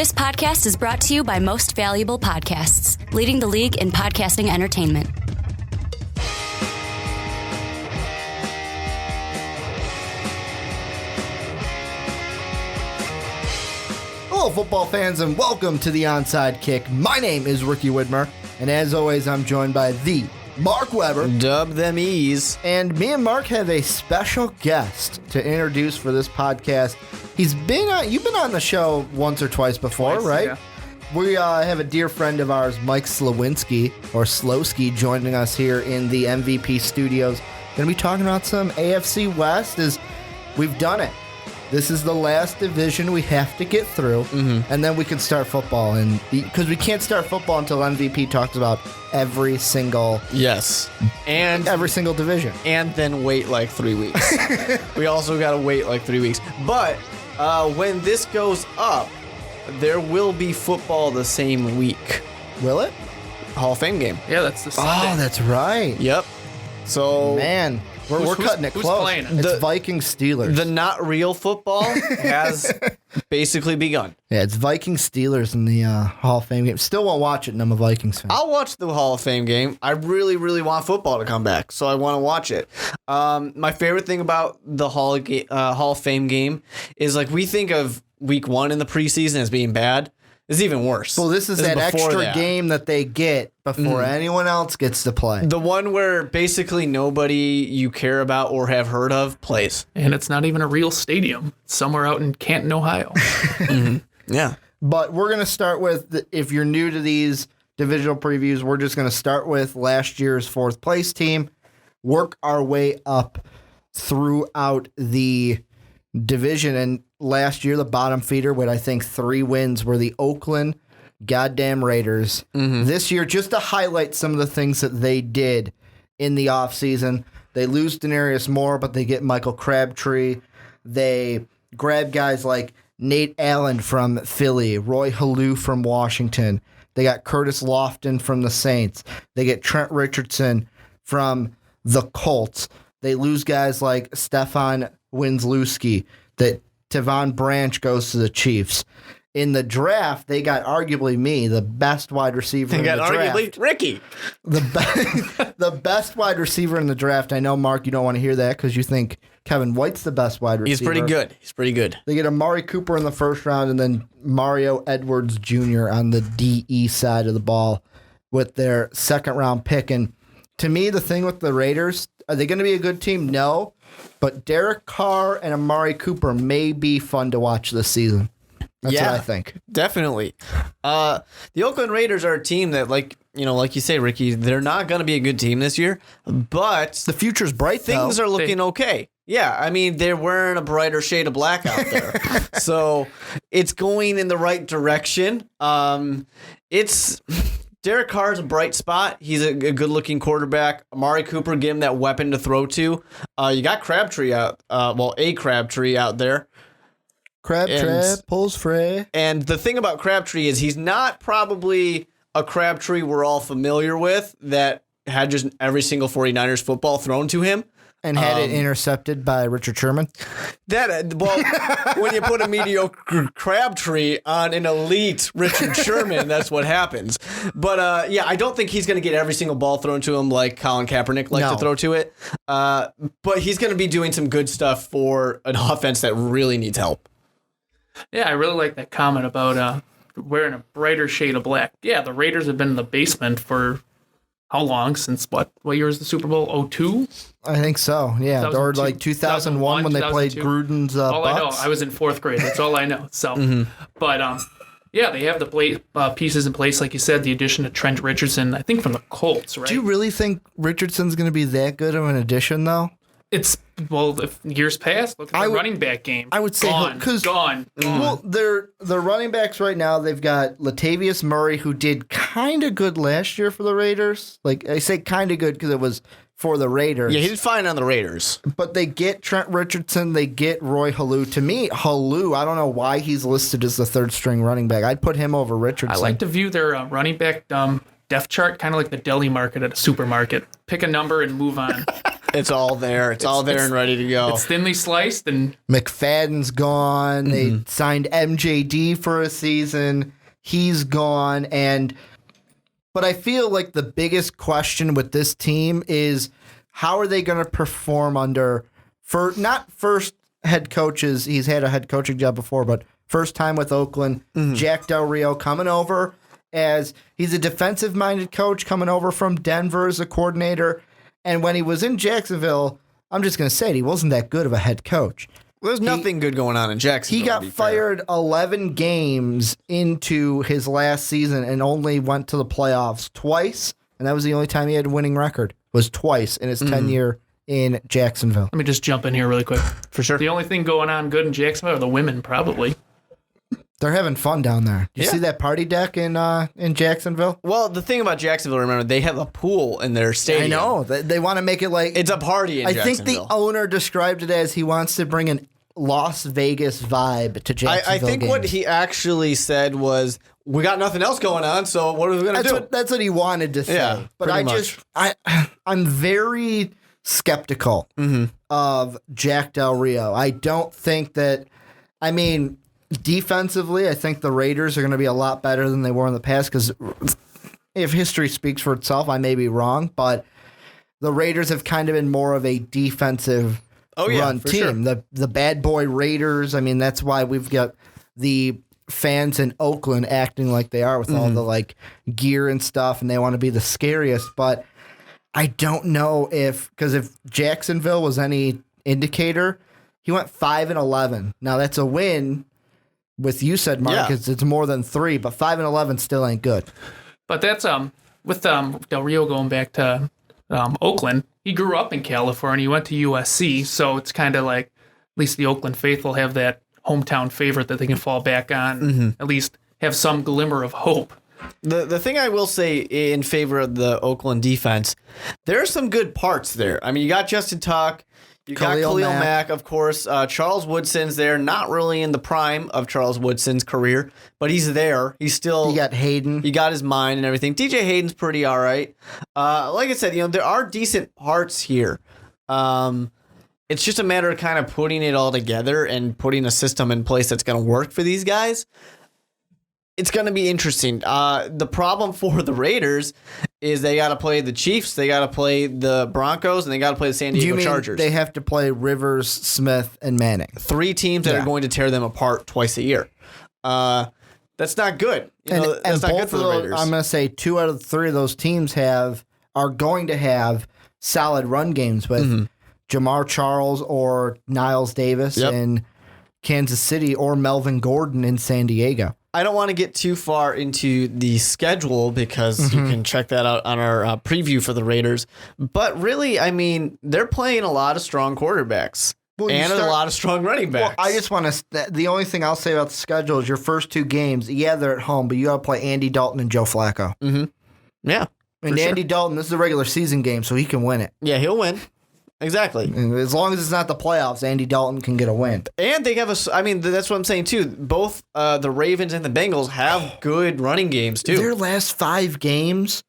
This podcast is brought to you by Most Valuable Podcasts, leading the league in podcasting entertainment. Hello, football fans, and welcome to the Onside Kick. My name is Ricky Widmer, and as always, I'm joined by the Mark Weber. Dub them E's. And me and Mark have a special guest to introduce for this podcast. You've been on the show once or twice before, right? Yeah. We have a dear friend of ours, Mike Slowinski, or Slowski, joining us here in the MVP studios. Going to be talking about some AFC West. We've done it. This is the last division we have to get through, and then we can start football. And because we can't start football until MVP talks about every single every single division, and then wait like 3 weeks. We also got to wait like 3 weeks. But when this goes up, there will be football the same week. Will it? Hall of Fame game. Yeah, that's the Sunday. Oh, that's right. Yep. So Man, we're cutting it who's close. playing it? It's Vikings Steelers. the not real football has basically begun. Yeah, it's Vikings Steelers in the Hall of Fame game. Still won't watch it, and I'm a Vikings fan. I'll watch the Hall of Fame game. I really, really want football to come back, so I want to watch it. My favorite thing about the Hall of Fame game is, like, we think of week one in the preseason as being bad. It's even worse. Well, this is that extra game that they get before anyone else gets to play. The one where basically nobody you care about or have heard of plays. And it's not even a real stadium. It's somewhere out in Canton, Ohio. Yeah. But we're going to start with, if you're new to these divisional previews, we're just going to start with last year's fourth place team, work our way up throughout the division. And last year, the bottom feeder with, I think, 3 wins were the Oakland goddamn Raiders. This year, just to highlight some of the things that they did in the offseason, they lose Denarius Moore, but they get Michael Crabtree. They grab guys like Nate Allen from Philly, Roy Halou from Washington. They got Curtis Lofton from the Saints. They get Trent Richardson from the Colts. They lose guys like Stefan Winsluski. That Tavon Branch goes to the Chiefs. In the draft, they got arguably me, the best wide receiver in the draft. Arguably Ricky. The best wide receiver in the draft. I know, Mark, you don't want to hear that because you think Kevin White's the best wide receiver. He's pretty good. They get Amari Cooper in the first round and then Mario Edwards Jr. on the DE side of the ball with their second round pick. And to me, the thing with the Raiders, are they going to be a good team? No. But Derek Carr and Amari Cooper may be fun to watch this season. That's what I think. Definitely. The Oakland Raiders are a team that, like you say, Ricky, they're not going to be a good team this year, but The future's bright, things are looking okay. Yeah, I mean, they're wearing a brighter shade of black out there. So it's going in the right direction. Derek Carr's a bright spot. He's a good-looking quarterback. Amari Cooper, give him that weapon to throw to. You got Crabtree out. A Crabtree out there. Crabtree pulls free. And the thing about Crabtree is he's not probably a Crabtree we're all familiar with that had just every single 49ers football thrown to him. And had it intercepted by Richard Sherman. When you put a mediocre Crabtree on an elite Richard Sherman, that's what happens. But I don't think he's going to get every single ball thrown to him like Colin Kaepernick liked to throw to it. But he's going to be doing some good stuff for an offense that really needs help. Yeah, I really like that comment about wearing a brighter shade of black. Yeah, the Raiders have been in the basement for how long? Since what year was the Super Bowl? 02? I think so, yeah. Or like 2001 when they played Gruden's all Bucks. I know, I was in 4th grade. That's all I know. So, But, they have the pieces in place, like you said, the addition of Trent Richardson, I think from the Colts, right? Do you really think Richardson's going to be that good of an addition, though? If years past, look at the running back game. I would say gone. Well, they're running backs right now. They've got Latavius Murray, who did kind of good last year for the Raiders. Like, I say kind of good because it was for the Raiders. Yeah, he did fine on the Raiders. But they get Trent Richardson. They get Roy Halou. To me, Halou, I don't know why he's listed as the 3rd string running back. I'd put him over Richardson. I like to view their running back depth chart kind of like the deli market at a supermarket. Pick a number and move on. It's all there. It's all there and ready to go. It's thinly sliced, and McFadden's gone. They signed MJD for a season. He's gone. But I feel like the biggest question with this team is how are they going to perform under, not first head coaches, he's had a head coaching job before, but first time with Oakland, Jack Del Rio coming over as he's a defensive-minded coach coming over from Denver as a coordinator. And when he was in Jacksonville, I'm just going to say it, he wasn't that good of a head coach. There's nothing good going on in Jacksonville. He got fired 11 games into his last season and only went to the playoffs twice, and that was the only time he had a winning record, was twice in his tenure in Jacksonville. let me just jump in here really quick. For sure. The only thing going on good in Jacksonville are the women, probably. They're having fun down there. You see that party deck in Jacksonville? Well, the thing about Jacksonville, remember, they have a pool in their stadium. I know. They want to make it like... It's a party in I Jacksonville. think the owner described it as he wants to bring an Las Vegas vibe to Jacksonville I think what games. he actually said was, we got nothing else going on, so what are we going to do? That's what he wanted to say. Yeah, but I'm very skeptical of Jack Del Rio. I don't think that, defensively, I think the Raiders are going to be a lot better than they were in the past because if history speaks for itself, I may be wrong, but the Raiders have kind of been more of a defensive run team. Sure. The bad boy Raiders, that's why we've got the fans in Oakland acting like they are with all the gear and stuff, and they want to be the scariest, but I don't know because if Jacksonville was any indicator, he went 5-11. Now that's a win. With you said, Mark, it's more than 3, but 5-11 still ain't good. But that's with Del Rio going back to Oakland. He grew up in California. He went to USC, so it's kind of like at least the Oakland faithful have that hometown favorite that they can fall back on. At least have some glimmer of hope. The thing I will say in favor of the Oakland defense, there are some good parts there. You got Justin Tuck. You got Khalil Mack, of course. Charles Woodson's there. Not really in the prime of Charles Woodson's career, but he's there. He's still... You got Hayden. You got his mind and everything. DJ Hayden's pretty all right. Like I said, there are decent parts here. It's just a matter of kind of putting it all together and putting a system in place that's going to work for these guys. It's going to be interesting. The problem for the Raiders is they got to play the Chiefs, they got to play the Broncos, and they got to play the San Diego Chargers. They have to play Rivers, Smith, and Manning. 3 teams that are going to tear them apart twice a year. That's not good. That's not good for the Raiders. I'm going to say 2 out of 3 of those teams are going to have solid run games with Jamar Charles or Niles Davis in Kansas City or Melvin Gordon in San Diego. I don't want to get too far into the schedule because you can check that out on our preview for the Raiders. But really, they're playing a lot of strong quarterbacks a lot of strong running backs. Well, I just want to. The only thing I'll say about the schedule is your first 2 games. Yeah, they're at home, but you got to play Andy Dalton and Joe Flacco. Yeah, and Andy Dalton, this is a regular season game, so he can win it. Yeah, he'll win. Exactly. And as long as it's not the playoffs, Andy Dalton can get a win. And they have that's what I'm saying too. Both the Ravens and the Bengals have good running games too. Their last 5 games,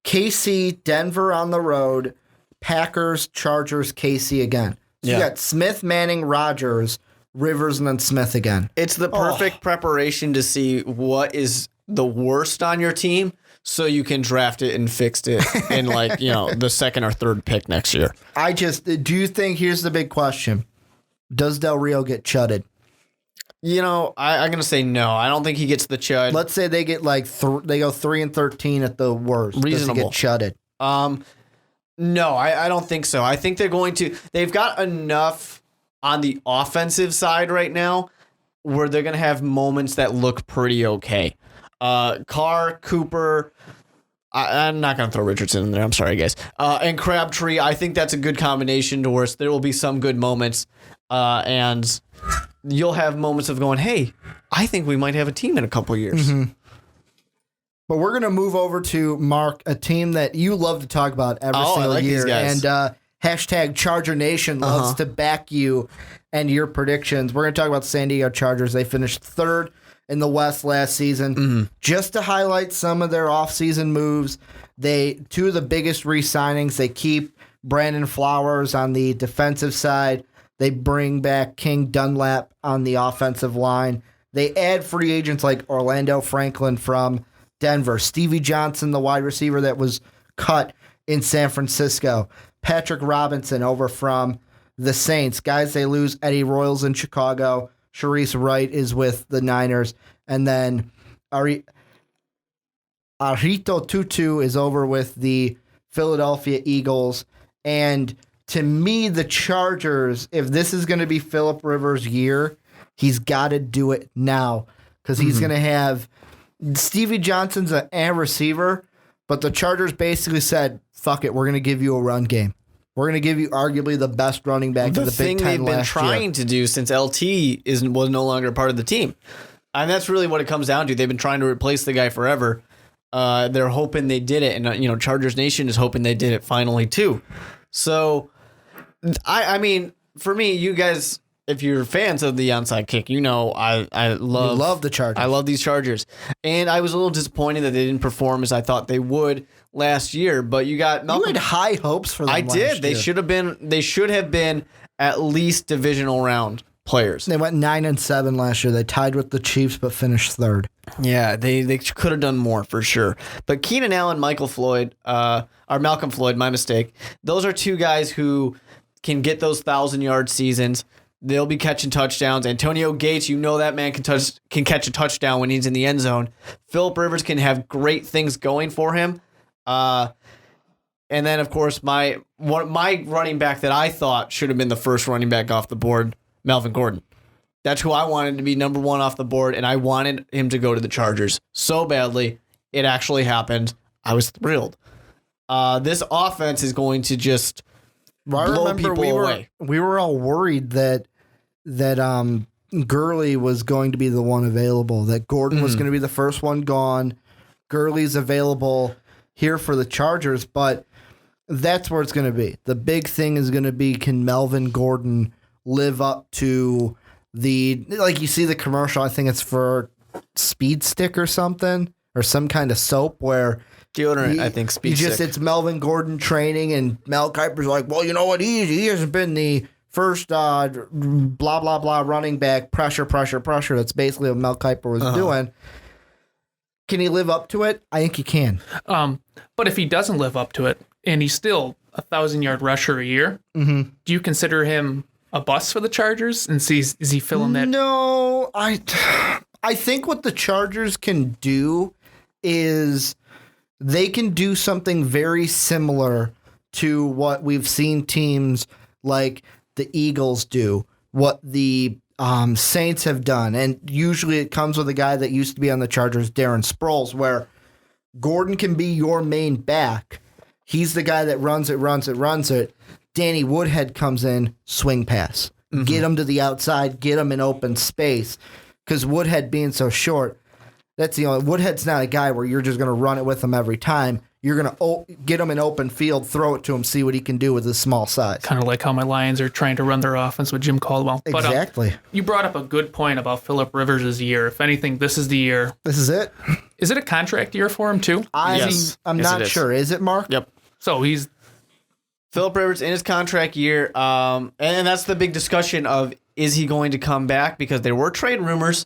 KC, Denver on the road, Packers, Chargers, KC again. So you got Smith, Manning, Rodgers, Rivers, and then Smith again. It's the perfect preparation to see what is the worst on your team, so you can draft it and fix it in the second or third pick next year. Do you think, here's the big question, does Del Rio get chudded? I'm going to say no. I don't think he gets the chud. Let's say they get they go 3-13 at the worst. Reasonable. Does he get chudded? No, I don't think so. I think they've got enough on the offensive side right now where they're going to have moments that look pretty okay. Carr, Cooper, I'm not going to throw Richardson in there. I'm sorry, guys. And Crabtree, I think that's a good combination to where there will be some good moments. And you'll have moments of going, hey, I think we might have a team in a couple years. But we're going to move over to, Mark, a team that you love to talk about every single year. These guys. And hashtag Charger Nation loves to back you and your predictions. We're going to talk about the San Diego Chargers. They finished 3rd in the West last season. Just to highlight some of their offseason moves, 2 of the biggest re-signings, they keep Brandon Flowers on the defensive side. They bring back King Dunlap on the offensive line. They add free agents like Orlando Franklin from Denver, Stevie Johnson, the wide receiver that was cut in San Francisco, Patrick Robinson over from the Saints. Guys, they lose Eddie Royals in Chicago. Sharice Wright is with the Niners. And then Arito Tutu is over with the Philadelphia Eagles. And to me, the Chargers, if this is going to be Phillip Rivers' year, he's got to do it now because he's going to have Stevie Johnson's a receiver, but the Chargers basically said, fuck it, we're going to give you a run game. We're going to give you arguably the best running back in the Big Ten last year. The thing they've been trying to do since LT was no longer part of the team. And that's really what it comes down to. They've been trying to replace the guy forever. They're hoping they did it. And, Chargers Nation is hoping they did it finally, too. So, I mean, for me, you guys, if you're fans of the onside kick, I love the Chargers. I love these Chargers. And I was a little disappointed that they didn't perform as I thought they would last year. But you got Malcolm. You had high hopes for them. I did. They should have been at least divisional round players. They went 9-7 last year. They tied with the Chiefs but finished third. Yeah, they could have done more for sure. But Keenan Allen, Malcolm Floyd, my mistake. Those are two guys who can get those 1,000-yard seasons. They'll be catching touchdowns. Antonio Gates, that man can catch a touchdown when he's in the end zone. Phillip Rivers can have great things going for him. And then, of course, my running back that I thought should have been the first running back off the board, Melvin Gordon. That's who I wanted to be number one off the board, and I wanted him to go to the Chargers so badly. It actually happened. I was thrilled. This offense is going to just blow people away. We were all worried that Gurley was going to be the one available, that Gordon was going to be the first one gone. Gurley's available here for the Chargers, but that's where it's going to be. The big thing is going to be, can Melvin Gordon live up to like you see the commercial, I think it's for Speed Stick or something, or some kind of soap where deodorant, I think Speed Stick. It's Melvin Gordon training, and Mel Kiper's like, well, you know what? He hasn't been the first blah, blah, blah running back, pressure. That's basically what Mel Kiper was doing. Can he live up to it? I think he can. But if he doesn't live up to it, and he's still 1,000-yard rusher a year, do you consider him a bust for the Chargers? And is he filling that? No, I think what the Chargers can do is they can do something very similar to what we've seen teams like the Eagles do, what the Saints have done. And usually it comes with a guy that used to be on the Chargers, Darren Sproles, where Gordon can be your main back. He's the guy that runs it. Danny Woodhead comes in, swing pass. Get him to the outside, get him in open space. Because Woodhead being so short, Woodhead's not a guy where you're just going to run it with him every time. You're going to get him in open field, throw it to him, see what he can do with his small size. Kind of like how my Lions are trying to run their offense with Jim Caldwell. Exactly. But, you brought up a good point about Phillip Rivers' year. If anything, this is the year. This is it? Is it a contract year for him, too? I'm not sure. Is it, Mark? Yep. So he's... Phillip Rivers in his contract year, and that's the big discussion of, is he going to come back? Because there were trade rumors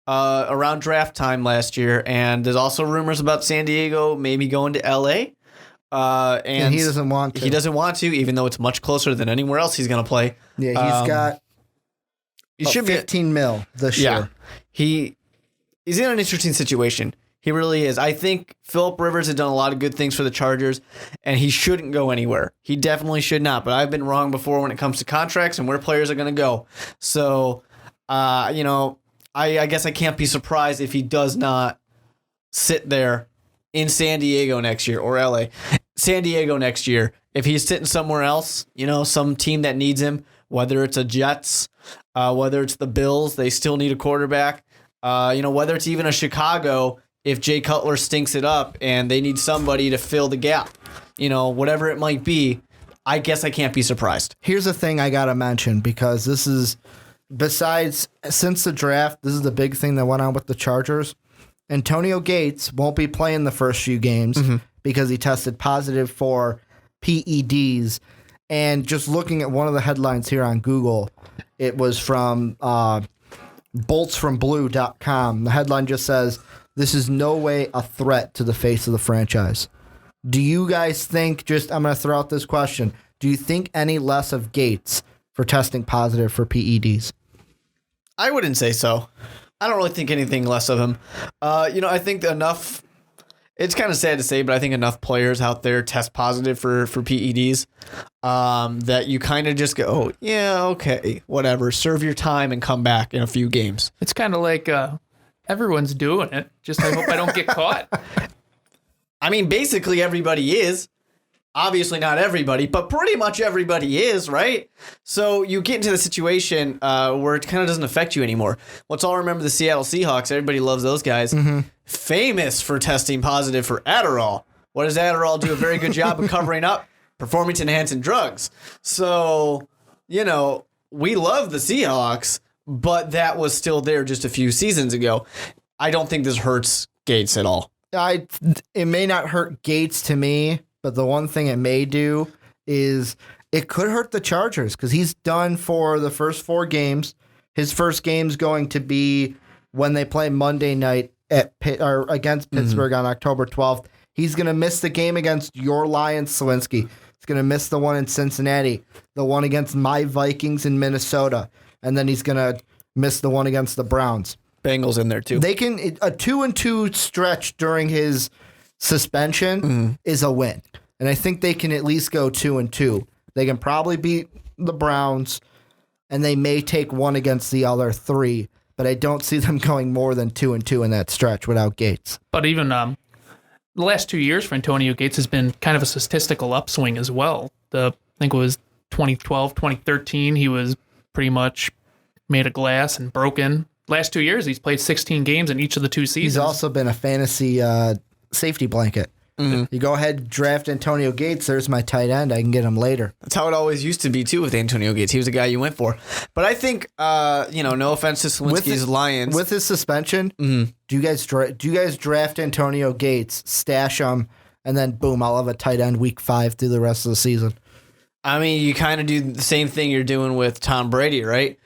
around draft time last year, and there's also rumors about San Diego maybe going to L.A., and he doesn't want to. He doesn't want to, even though it's much closer than anywhere else he's going to play. Yeah, he should be $15 million this year. He's in an interesting situation. He really is. I think Phillip Rivers has done a lot of good things for the Chargers, and he shouldn't go anywhere. He definitely should not, but I've been wrong before when it comes to contracts and where players are going to go. So, I guess I can't be surprised if he does not sit there in San Diego next year or LA. San Diego next year. If he's sitting somewhere else, some team that needs him, whether it's a Jets, whether it's the Bills, they still need a quarterback. Whether it's even a Chicago, if Jay Cutler stinks it up and they need somebody to fill the gap, whatever it might be, I guess I can't be surprised. Here's the thing I got to mention, because this is, since the draft, this is the big thing that went on with the Chargers. Antonio Gates won't be playing the first few games because he tested positive for PEDs And just looking at one of the headlines here on Google, it was from boltsfromblue.com. The headline just says, "This is no way a threat to the face of the franchise." Do you guys think, I'm going to throw out this question, do you think any less of Gates for testing positive for PEDs? I wouldn't say so. I don't really think anything less of him. I think enough. It's kind of sad to say, but I think enough players out there test positive for PEDs that you kind of just go, oh, yeah, okay, whatever. Serve your time and come back in a few games. It's kind of like everyone's doing it. Just I hope I don't get caught. I mean, basically everybody is. Obviously not everybody, but pretty much everybody is, right? So you get into the situation where it kind of doesn't affect you anymore. Let's all remember the Seattle Seahawks. Everybody loves those guys. Mm-hmm. Famous for testing positive for Adderall. What does Adderall do? A very good job of covering up performance-enhancing drugs. So, we love the Seahawks, but that was still there just a few seasons ago. I don't think this hurts Gates at all. It may not hurt Gates to me, but the one thing it may do is it could hurt the Chargers because he's done for the first 4 games. His first game's going to be when they play Monday night against Pittsburgh on October 12th. He's going to miss the game against your Lions, Slawinski. He's going to miss the one in Cincinnati, the one against my Vikings in Minnesota, and then he's going to miss the one against the Browns. Bengals in there too. They can a 2-2 stretch during his suspension is a win. And I think they can at least go 2-2. They can probably beat the Browns, and they may take one against the other 3, but I don't see them going more than 2-2 in that stretch without Gates. But even the last 2 years for Antonio Gates has been kind of a statistical upswing as well. I think it was 2012, 2013, he was pretty much made of glass and broken. Last 2 years, he's played 16 games in each of the 2 seasons. He's also been a fantasy safety blanket. Mm-hmm. You go ahead and draft Antonio Gates. There's my tight end. I can get him later. That's how it always used to be, too, with Antonio Gates. He was the guy you went for. But I think, no offense to Slawinski's Lions. With his suspension, do you guys draft Antonio Gates, stash him, and then, boom, I'll have a tight end week 5 through the rest of the season? I mean, you kind of do the same thing you're doing with Tom Brady, right?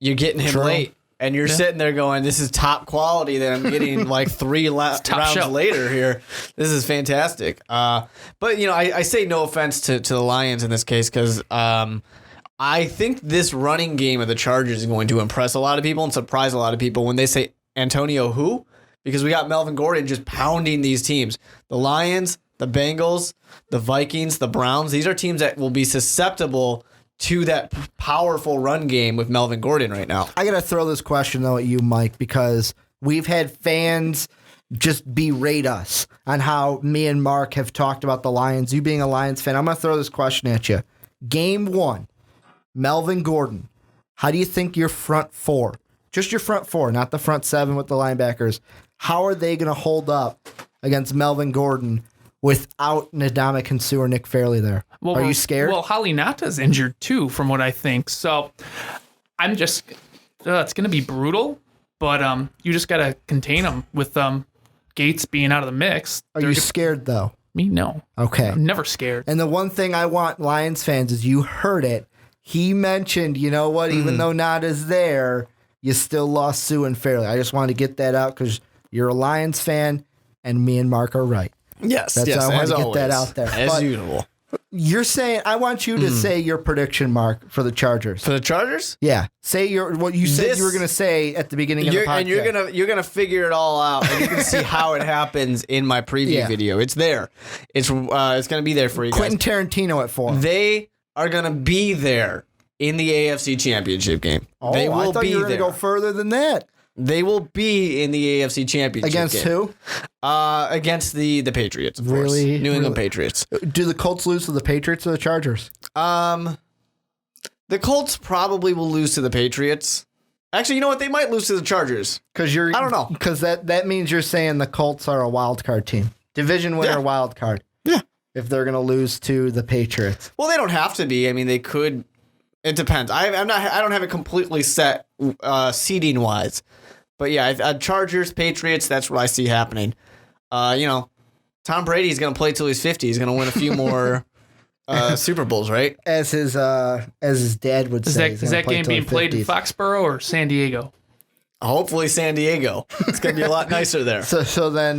You're getting him late. And you're sitting there going, this is top quality that I'm getting like 3 rounds later here. This is fantastic. But, I say no offense to the Lions in this case because I think this running game of the Chargers is going to impress a lot of people and surprise a lot of people when they say Antonio who? Because we got Melvin Gordon just pounding these teams. The Lions, the Bengals, the Vikings, the Browns. These are teams that will be susceptible to that powerful run game with Melvin Gordon right now. I got to throw this question, though, at you, Mike, because we've had fans just berate us on how me and Mark have talked about the Lions. You being a Lions fan, I'm going to throw this question at you. Game 1, Melvin Gordon. How do you think your front 4, just your front 4, not the front 7 with the linebackers, how are they going to hold up against Melvin Gordon without Ndamukong Suh or Nick Fairley there? Are you scared? Well, Halinata's injured too, from what I think. So I'm just, it's going to be brutal, but you just got to contain them with Gates being out of the mix. Are you scared, though? Me, no. Okay. I'm never scared. And the one thing I want Lions fans is you heard it. He mentioned, you know what, even though Nada's there, you still lost Suh and Fairley. I just wanted to get that out because you're a Lions fan, and me and Mark are right. Yes, I want to get that out there. As usual. You're saying, I want you to say your prediction, Mark, for the Chargers. For the Chargers? Yeah. Say what you said you were going to say at the beginning of the podcast. And you're gonna figure it all out, and you can see how it happens in my preview video. It's there. It's going to be there for you guys. Quentin Tarantino at 4. They are going to be there in the AFC Championship game. Oh, they will I thought be you were going to go further than that. They will be in the AFC Championship against game. Who? Against the Patriots, of course. New England Patriots. Do the Colts lose to the Patriots or the Chargers? The Colts probably will lose to the Patriots. Actually, you know what? They might lose to the Chargers. I don't know. Because that means you're saying the Colts are a wild card team. Division winner wild card. Yeah. If they're going to lose to the Patriots. Well, they don't have to be. I mean, they could. It depends. I don't have it completely set seeding wise. But yeah, Chargers, Patriots, that's what I see happening. Tom Brady's going to play till he's 50. He's going to win a few more Super Bowls, right? As his dad would Is say. that, is that game being played in Foxborough or San Diego? Hopefully San Diego. It's going to be a lot nicer there. So then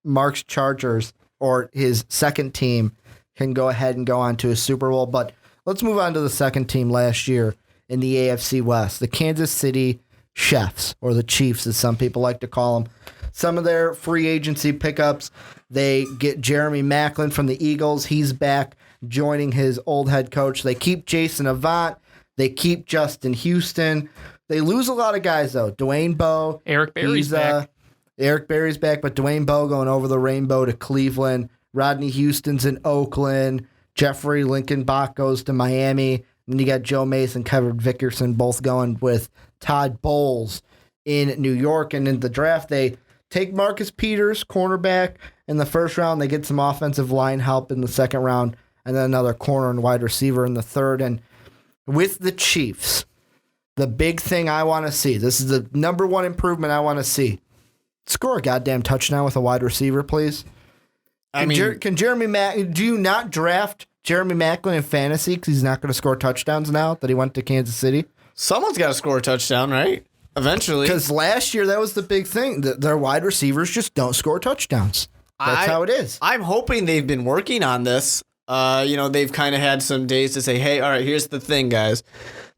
Mark's Chargers, or his second team, can go ahead and go on to a Super Bowl. But let's move on to the second team last year in the AFC West, the Kansas City Chiefs, or the Chiefs as some people like to call them. Some of their free agency pickups, they get Jeremy Maclin from the Eagles. He's back joining his old head coach. They keep Jason Avant. They keep Justin Houston. They lose a lot of guys, though. Dwayne Bowe. Eric Berry's back. Eric Berry's back, but Dwayne Bowe going over the rainbow to Cleveland. Rodney Houston's in Oakland. Jeffrey Lincolnbach goes to Miami. And then you got Joe Mason, Kevin Vickerson both going with Todd Bowles in New York. And in the draft, they take Marcus Peters, cornerback, in the first round. They get some offensive line help in the second round, and then another corner and wide receiver in the third. And with the Chiefs, the big thing I want to see, this is the number one improvement I want to see. Score a goddamn touchdown with a wide receiver, please. Can Jeremy do you not draft Jeremy Maclin in fantasy because he's not going to score touchdowns now that he went to Kansas City? Someone's got to score a touchdown, right? Eventually. Because last year, that was the big thing. Their wide receivers just don't score touchdowns. That's how it is. I'm hoping they've been working on this. They've kind of had some days to say, hey, all right, here's the thing, guys.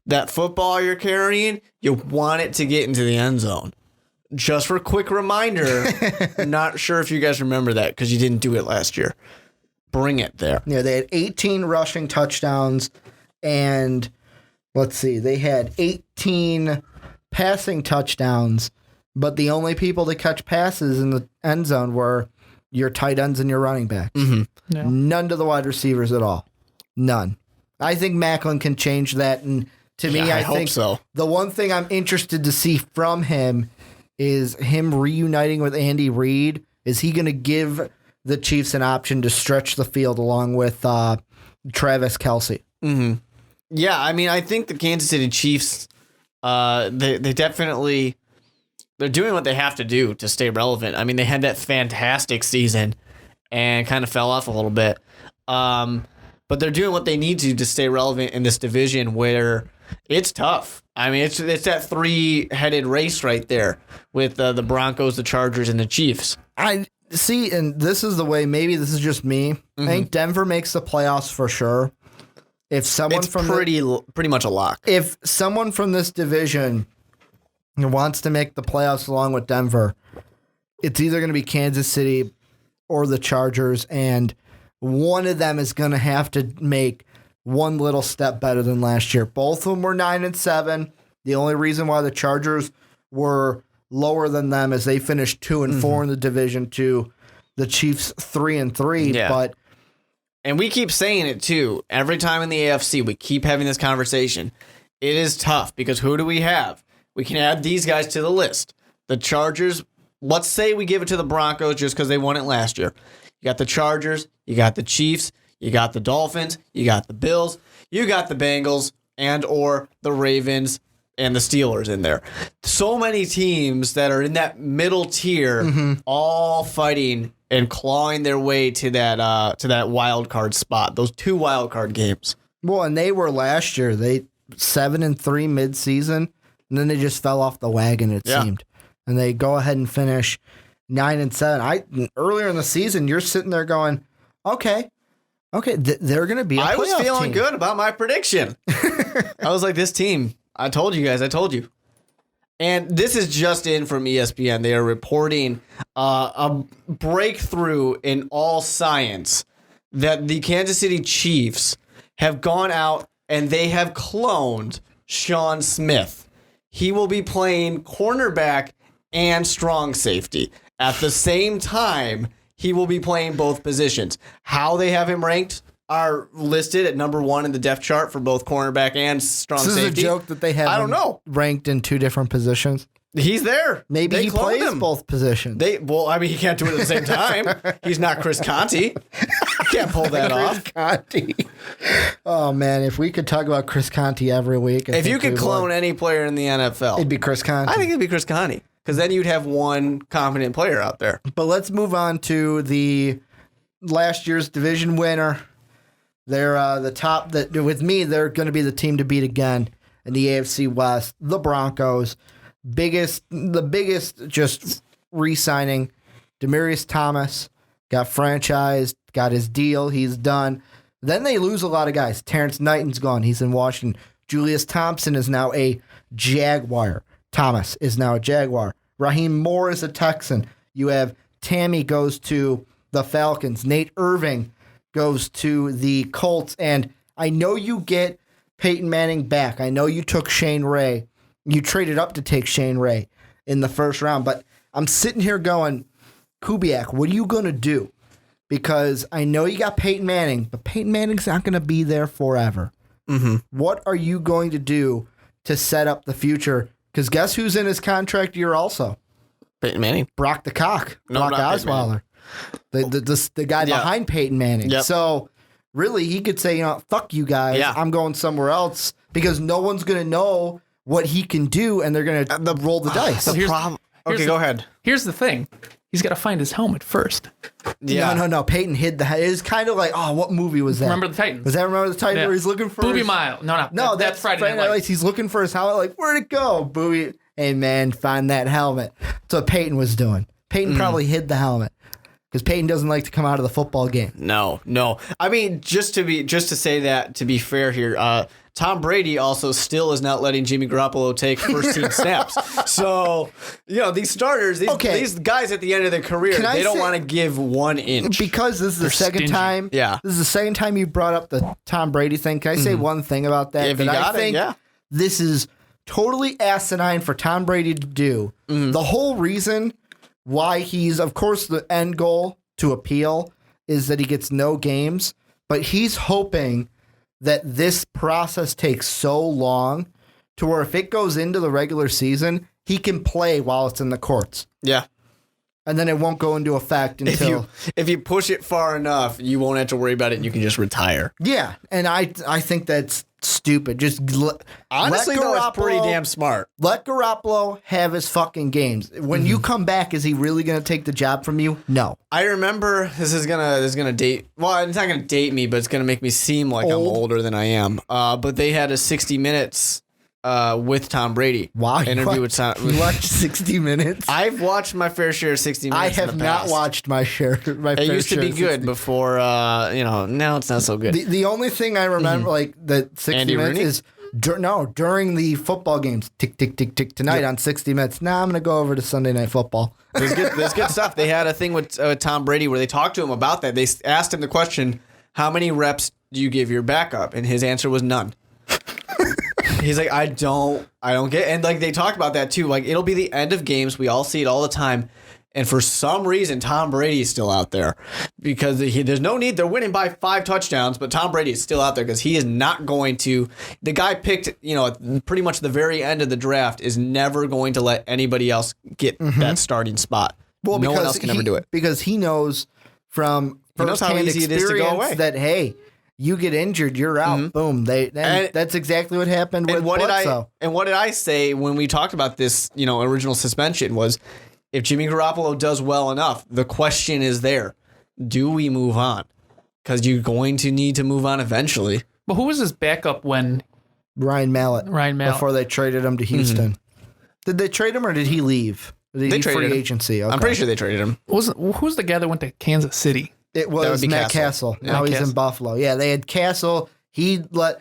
That football you're carrying, you want it to get into the end zone. Just for a quick reminder, I'm not sure if you guys remember that because you didn't do it last year. Bring it there. Yeah, they had 18 rushing touchdowns, and let's see, they had 18 passing touchdowns, but the only people to catch passes in the end zone were your tight ends and your running backs. Mm-hmm. Yeah. None to the wide receivers at all. None. I think Maclin can change that, and to me, I think hope so. The one thing I'm interested to see from him is him reuniting with Andy Reid. Is he going to give the Chiefs an option to stretch the field along with Travis Kelce? Mm-hmm. Yeah, I mean, I think the Kansas City Chiefs, they definitely, they're doing what they have to do to stay relevant. I mean, they had that fantastic season and kind of fell off a little bit. But they're doing what they need to stay relevant in this division where it's tough. I mean, it's that three-headed race right there with the Broncos, the Chargers, and the Chiefs. I see, and this is the way, maybe this is just me. I think Denver makes the playoffs for sure. If someone pretty much a lock. If someone from this division wants to make the playoffs along with Denver, it's either going to be Kansas City or the Chargers, and one of them is going to have to make one little step better than last year. Both of them were 9-7. The only reason why the Chargers were lower than them is they finished 2-4 in the division to the Chiefs 3-3. Yeah. And we keep saying it too. Every time in the AFC, we keep having this conversation. It is tough because who do we have? We can add these guys to the list. The Chargers, let's say we give it to the Broncos just because they won it last year. You got the Chargers, you got the Chiefs, you got the Dolphins, you got the Bills, you got the Bengals and or the Ravens and the Steelers in there. So many teams that are in that middle tier all fighting and clawing their way to that wild card spot, those two wild card games. Well, and they were last year. They 7-3 midseason, and then they just fell off the wagon, it seemed. And they go ahead and finish 9-7. Earlier in the season, you're sitting there going, okay, they're going to be a playoff I was feeling team. good about my prediction. I was like, this team, I told you guys, I told you. And this is just in from ESPN. They are reporting a breakthrough in all science that the Kansas City Chiefs have gone out and they have cloned Sean Smith. He will be playing cornerback and strong safety. At the same time, he will be playing both positions. How they have him ranked are listed at number 1 in the depth chart for both cornerback and strong safety. This is a joke that they have I don't know. ranked in two different positions. He's there. Maybe They he cloned plays him. both positions. He can't do it at the same time. He's not Chris Conti. Can't pull that off. Conti. Oh, man, if we could talk about Chris Conti every week. If you could clone any player in the NFL, it'd be Chris Conti. I think it'd be Chris Conti because then you'd have one competent player out there. But let's move on to the last year's division winner, They're the top. That with me, they're going to be the team to beat again in the AFC West. The Broncos, the biggest, just re-signing. Demaryius Thomas got franchised, got his deal. He's done. Then they lose a lot of guys. Terrence Knighton's gone. He's in Washington. Julius Thompson is now a Jaguar. Thomas is now a Jaguar. Raheem Moore is a Texan. You have Tammy goes to the Falcons. Nate Irving goes to the Colts. And I know you get Peyton Manning back. I know you took Shane Ray. You traded up to take Shane Ray in the first round. But I'm sitting here going, Kubiak, what are you going to do? Because I know you got Peyton Manning, but Peyton Manning's not going to be there forever. Mm-hmm. What are you going to do to set up the future? Because guess who's in his contract year also? Peyton Manning. Brock the Cock. No, Brock Osweiler. The guy behind Peyton Manning. Yep. So really, he could say, fuck you guys. Yeah. I'm going somewhere else because no one's going to know what he can do, and they're going to roll the dice. The problem. Okay, go ahead. Here's the thing. He's got to find his helmet first. Yeah. No. Peyton hid the helmet. It was kind of like, what movie was that? Remember the Titans. Was that Remember the Titans where he's looking for Booby Mile. No, that's Friday Night Lights. He's looking for his helmet. Like, where'd it go? Booby. Hey, man, find that helmet. That's what Peyton was doing. Peyton probably hid the helmet because Peyton doesn't like to come out of the football game. No. I mean, just to say that, to be fair here, Tom Brady also still is not letting Jimmy Garoppolo take first-team snaps. So, these starters, these guys at the end of their career, they don't want to give 1 inch. Because this is the second time. Yeah. This is the second time you brought up the Tom Brady thing. Can I say one thing about that? If you got it, yeah. This is totally asinine for Tom Brady to do. The whole reason why he's, of course, the end goal to appeal is that he gets no games, but he's hoping that this process takes so long to where if it goes into the regular season, he can play while it's in the courts. Yeah. And then it won't go into effect until... If you push it far enough, you won't have to worry about it and you can just retire. Yeah, and I think that's stupid. Honestly, though, it's pretty damn smart. Let Garoppolo have his fucking games. When you come back, is he really going to take the job from you? No. I remember, this is gonna date... Well, it's not going to date me, but it's going to make me seem like I'm older than I am. But they had a 60 Minutes... with Tom Brady. Wow. Interview with Tom. You watched 60 Minutes? I've watched my fair share of 60 Minutes. I have not watched my share. It used to be good before, now it's not so good. The only thing I remember, that 60 Andy Minutes Rooney? is, during the football games, tick, tick, tick, tick, tonight on 60 Minutes. Now I'm going to go over to Sunday Night Football. There's good stuff. They had a thing with Tom Brady where they talked to him about that. They asked him the question, how many reps do you give your backup? And his answer was none. He's like, I don't get, and they talked about that too. It'll be the end of games. We all see it all the time. And for some reason, Tom Brady is still out there because there's no need. They're winning by 5 touchdowns, but Tom Brady is still out there because he is not going to. The guy picked, pretty much the very end of the draft is never going to let anybody else get that starting spot. Well, no one else can ever do it because he knows from first-hand experience that, hey, you get injured, you're out. Boom. That's exactly what happened with Bledsoe. And what did I say when we talked about this, original suspension was, if Jimmy Garoppolo does well enough, the question is there. Do we move on? Because you're going to need to move on eventually. But who was his backup when? Ryan Mallett. Before they traded him to Houston. Did they trade him or did he leave? They traded free agency. Okay. I'm pretty sure they traded him. Who's the guy that went to Kansas City? It was Matt Castle. Now he's in Buffalo. Yeah, they had Castle. But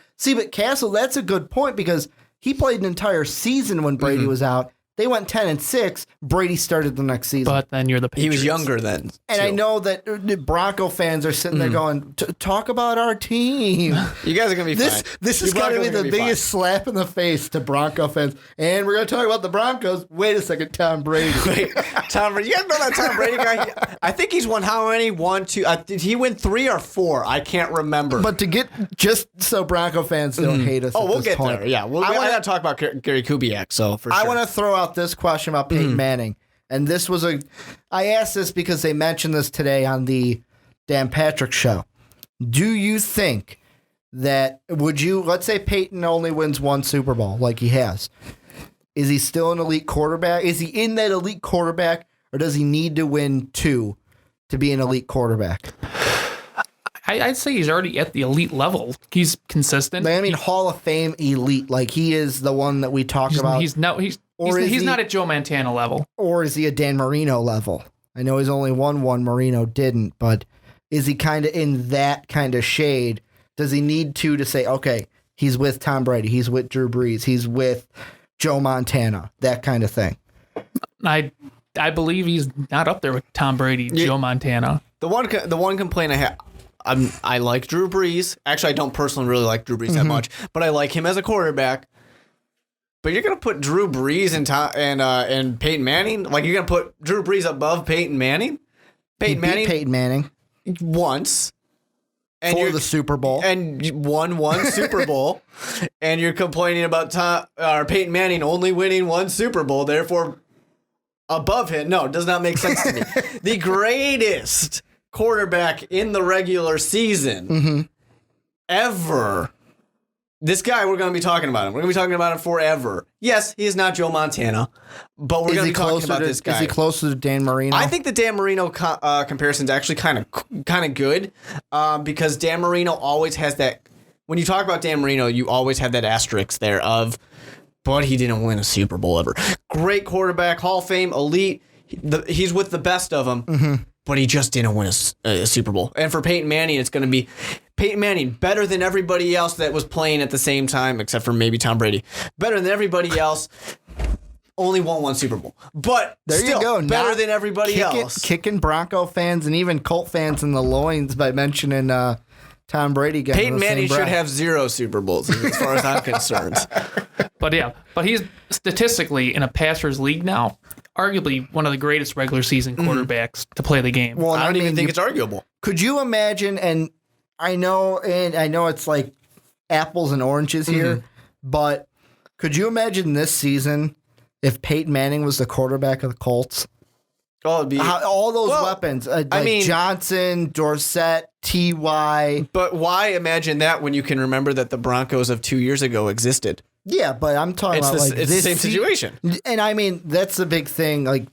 Castle, that's a good point because he played an entire season when Brady was out. They went 10-6. Brady started the next season. But then you're the Patriots. He was younger then. And I know that the Bronco fans are sitting there going, talk about our team. You guys are going to be fine. This is going to be the biggest slap in the face to Bronco fans. And we're going to talk about the Broncos. Wait a second, Tom Brady. Tom Brady. You guys know that Tom Brady guy? I think he's won how many? 1, 2. Did he win 3 or 4? I can't remember. But to get, just so Bronco fans don't hate us we'll get there. Yeah. I got to talk about Gary Kubiak, so for sure. I want to throw out this question about Peyton Manning. And this was I asked this because they mentioned this today on the Dan Patrick show. Do you think that, let's say Peyton only wins 1 Super Bowl like he has. Is he still an elite quarterback? Is he in that elite quarterback or does he need to win 2 to be an elite quarterback? I'd say he's already at the elite level. He's consistent. I mean, Hall of Fame elite. Like, he is the one that we talk about. He's not at Joe Montana level. Or is he a Dan Marino level? I know he's only won one. Marino didn't, but is he kind of in that kind of shade? Does he need to say, okay, he's with Tom Brady, he's with Drew Brees, he's with Joe Montana, that kind of thing? I believe he's not up there with Tom Brady, Joe Montana. The one complaint I have, I like Drew Brees. Actually, I don't personally really like Drew Brees that much, but I like him as a quarterback. But you're gonna put Drew Brees and Peyton Manning? Like, you're gonna put Drew Brees above Peyton Manning? Peyton Manning once. And for the Super Bowl. And won one Super Bowl. And you're complaining about Peyton Manning only winning one Super Bowl, therefore above him. No, it does not make sense to me. The greatest quarterback in the regular season ever. This guy, we're going to be talking about him. We're going to be talking about him forever. Yes, he is not Joe Montana, but we're going to be talking about this guy. Is he closer to Dan Marino? I think the Dan Marino comparison is actually kind of good because Dan Marino always has that. When you talk about Dan Marino, you always have that asterisk there of, but he didn't win a Super Bowl ever. Great quarterback, Hall of Fame, elite. He's with the best of them, but he just didn't win a Super Bowl. And for Peyton Manning, it's going to be Peyton Manning, better than everybody else that was playing at the same time, except for maybe Tom Brady. Better than everybody else. Only won one Super Bowl. But there still, you go. Better than everybody else. Kicking Bronco fans and even Colt fans in the loins by mentioning Tom Brady. Peyton Manning should have 0 Super Bowls, as far as I'm concerned. But he's statistically in a passer's league now, arguably one of the greatest regular season quarterbacks to play the game. Well, I don't even think it's arguable. Could you imagine, and I know it's like apples and oranges here, but could you imagine this season if Peyton Manning was the quarterback of the Colts? Oh, it'd be all those weapons, Johnson, Dorsett, T.Y. But why imagine that when you can remember that the Broncos of 2 years ago existed? Yeah, but I'm talking about it's the same situation. And I mean, that's the big thing. Like,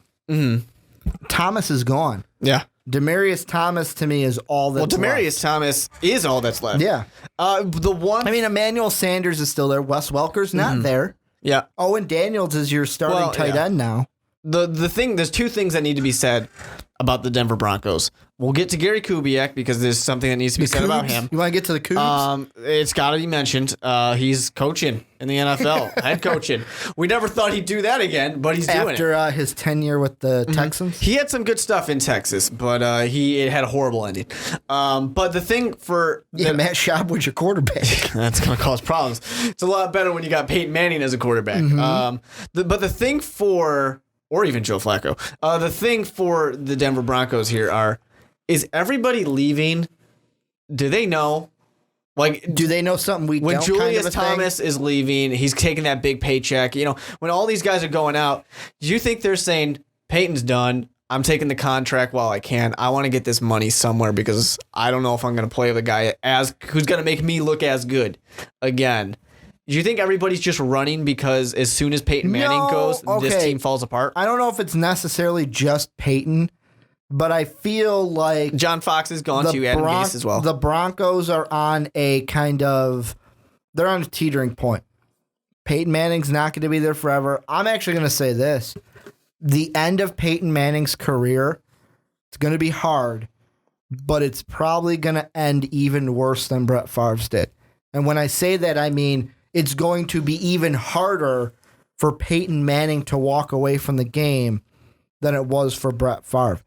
Thomas is gone. Yeah. Demaryius Thomas to me is all that's left. Well, Demaryius Thomas is all that's left. Yeah. Emmanuel Sanders is still there. Wes Welker's not there. Yeah. Owen Daniels is your starting tight end now. There's 2 things that need to be said about the Denver Broncos. We'll get to Gary Kubiak because there's something that needs to be said about him. You want to get to the Cougs? It's got to be mentioned. He's coaching in the NFL, head coaching. We never thought he'd do that again, but he's doing it. After his tenure with the Texans? He had some good stuff in Texas, but it had a horrible ending. But the thing for... Matt Schaub was your quarterback. That's going to cause problems. It's a lot better when you got Peyton Manning as a quarterback. But the thing for... Or even Joe Flacco. The thing for the Denver Broncos here is everybody leaving? Do they know? Like, do they know something we when don't? Julius Thomas is leaving, he's taking that big paycheck. You know, when all these guys are going out, do you think they're saying Peyton's done? I'm taking the contract while I can. I want to get this money somewhere because I don't know if I'm going to play with a guy who's going to make me look as good again. Do you think everybody's just running because as soon as Peyton Manning goes, this team falls apart? I don't know if it's necessarily just Peyton, but I feel like John Fox is gone too, Adam Gase as well. The Broncos are on a they're on a teetering point. Peyton Manning's not going to be there forever. I'm actually going to say this. The end of Peyton Manning's career, it's going to be hard, but it's probably going to end even worse than Brett Favre's did. And when I say that, I mean it's going to be even harder for Peyton Manning to walk away from the game than it was for Brett Favre.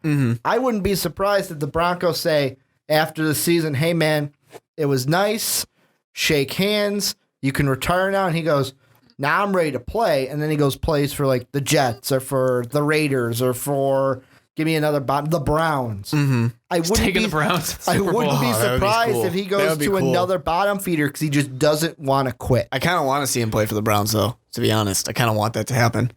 I wouldn't be surprised if the Broncos say after the season, hey, man, it was nice. Shake hands. You can retire now. And he goes, now I'm ready to play. And then he goes plays for like the Jets or for the Raiders or for give me another the Browns. I wouldn't be, the Browns. I wouldn't be surprised if he goes to another bottom feeder because he just doesn't want to quit. I kind of want to see him play for the Browns, though, to be honest. I kind of want that to happen.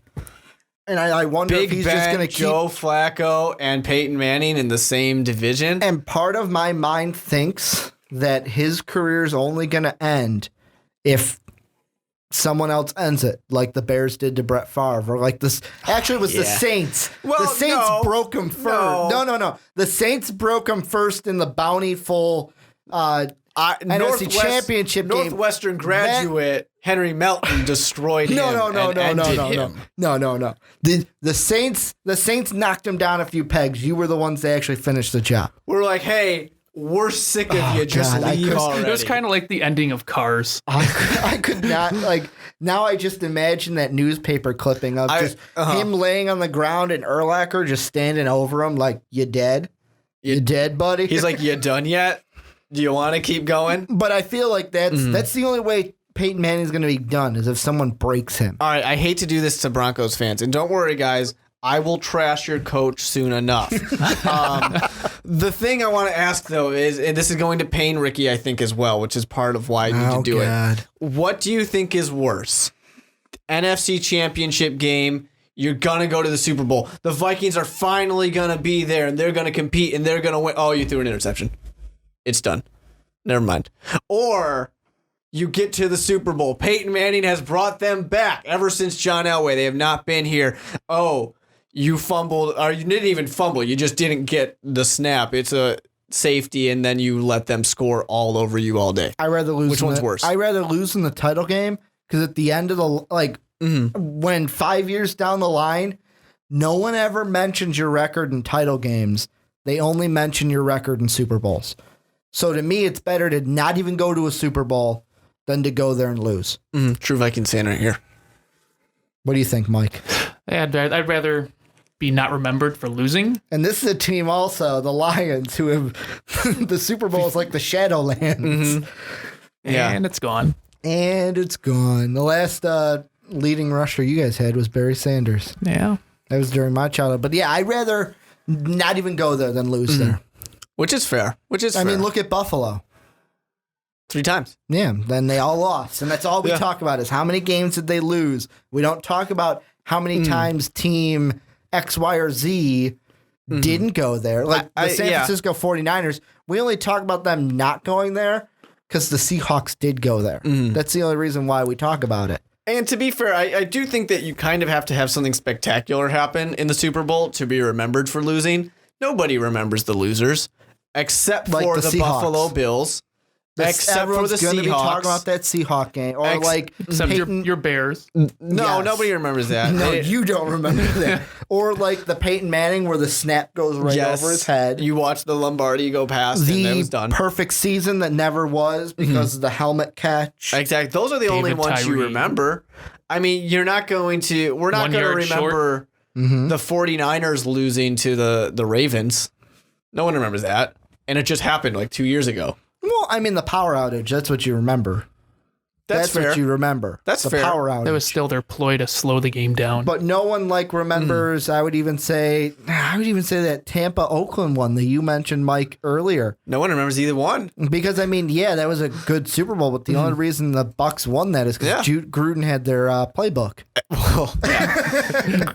And I wonder if he's just going to keep Joe Flacco and Peyton Manning in the same division. And part of my mind thinks that his career is only going to end if someone else ends it, like the Bears did to Brett Favre, or like this. Actually, it was the Saints. Well, the Saints broke him first. No. The Saints broke him first in the bountiful NFC Championship game. Northwestern graduate Henry Melton destroyed him. No. him. The Saints knocked him down a few pegs. You were the ones that actually finished the job. We're like, hey, we're sick of you. Just leave already. It was kind of like the ending of Cars. I could not, like, now I just imagine that newspaper clipping of him laying on the ground and Urlacher just standing over him like, you dead? You dead, buddy? He's like, you done yet? Do you want to keep going? But I feel like that's the only way Peyton Manning's going to be done is if someone breaks him. All right, I hate to do this to Broncos fans, and don't worry, guys. I will trash your coach soon enough. The thing I want to ask, though, is, and this is going to pain Ricky, I think, as well, which is part of why I need to do it. What do you think is worse? The NFC Championship game, you're going to go to the Super Bowl. The Vikings are finally going to be there, and they're going to compete, and they're going to win. Oh, you threw an interception. It's done. Never mind. Or you get to the Super Bowl. Peyton Manning has brought them back ever since John Elway. They have not been here. Oh, you fumbled, or you didn't even fumble. You just didn't get the snap. It's a safety, and then you let them score all over you all day. I'd rather lose. Which one's worse? I'd rather lose in the title game because at the end of the, when 5 years down the line, no one ever mentions your record in title games. They only mention your record in Super Bowls. So to me, it's better to not even go to a Super Bowl than to go there and lose. True Vikings fan right here. What do you think, Mike? I'd rather be not remembered for losing. And this is a team also, the Lions, who have the Super Bowl is like the Shadowlands. Yeah. And it's gone. And it's gone. The last leading rusher you guys had was Barry Sanders. Yeah. That was during my childhood. But yeah, I'd rather not even go there than lose there. Which is fair. I mean, look at Buffalo. 3 times. Yeah, then they all lost. And that's all we talk about is how many games did they lose. We don't talk about how many times team X, Y, or Z didn't go there. Like the San Francisco 49ers, we only talk about them not going there because the Seahawks did go there. That's the only reason why we talk about it. And to be fair, I do think that you kind of have to have something spectacular happen in the Super Bowl to be remembered for losing. Nobody remembers the losers except Like for the the Seahawks. Buffalo Bills. Except for the going to be talking Seahawks. about that Seahawk game. Or Except your Bears. No, Yes. nobody remembers that. No, you don't remember that. Or like the Peyton Manning where the snap goes right over his head. You watch the Lombardi go past and that was done. Perfect season that never was because of the helmet catch. Exactly. Those are the only ones you Tyree. remember. I mean, we're not going to remember the 49ers losing to the Ravens. No one remembers that. And it just happened like 2 years ago. Well, I mean, the power outage, that's what you remember. That's fair. what you remember. That's the fair. power outage. That was still their ploy to slow the game down. But no one remembers. I would even say that Tampa Oakland one that you mentioned, Mike, earlier. No one remembers either one. Because I mean, yeah, that was a good Super Bowl, but the only reason the Bucs won that is because Gruden had their playbook. Well,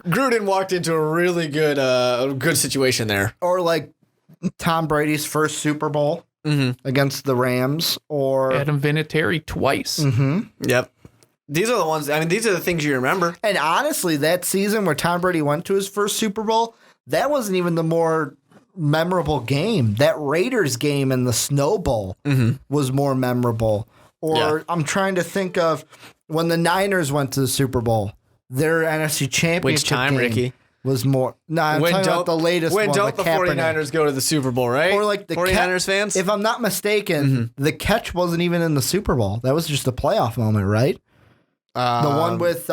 Gruden walked into a really good situation there. Or like Tom Brady's first Super Bowl against the Rams, or Adam Vinatieri twice. Yep. These are the ones. I mean, these are the things you remember. And honestly, that season where Tom Brady went to his first Super Bowl, that wasn't even the more memorable game. That Raiders game in the Snow Bowl was more memorable. Or I'm trying to think of when the Niners went to the Super Bowl, their NFC Championship Which time, game Ricky? was more. No, I'm talking about the latest one. When don't the Kaepernick. 49ers go to the Super Bowl, right? Or like the 49ers fans? If I'm not mistaken, the catch wasn't even in the Super Bowl. That was just a playoff moment, right? The one with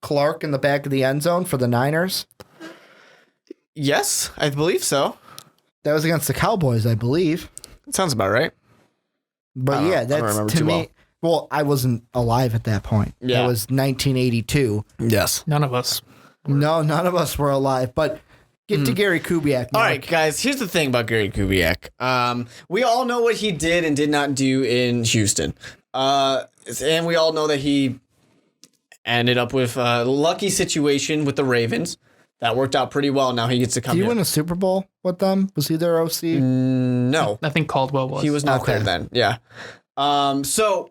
Clark in the back of the end zone for the Niners. Yes, I believe so. That was against the Cowboys, I believe. Sounds about right. But yeah, that's to me. Well, I wasn't alive at that point. Yeah. That was 1982. Yes. None of us. No, none of us were alive. But get to Gary Kubiak. All right, guys, here's the thing about Gary Kubiak. We all know what he did and did not do in Houston. And we all know that he ended up with a lucky situation with the Ravens. That worked out pretty well. Now he gets to come Did he here. win a Super Bowl with them? Was he their OC? No. I think Caldwell was. He was not there then. Yeah. So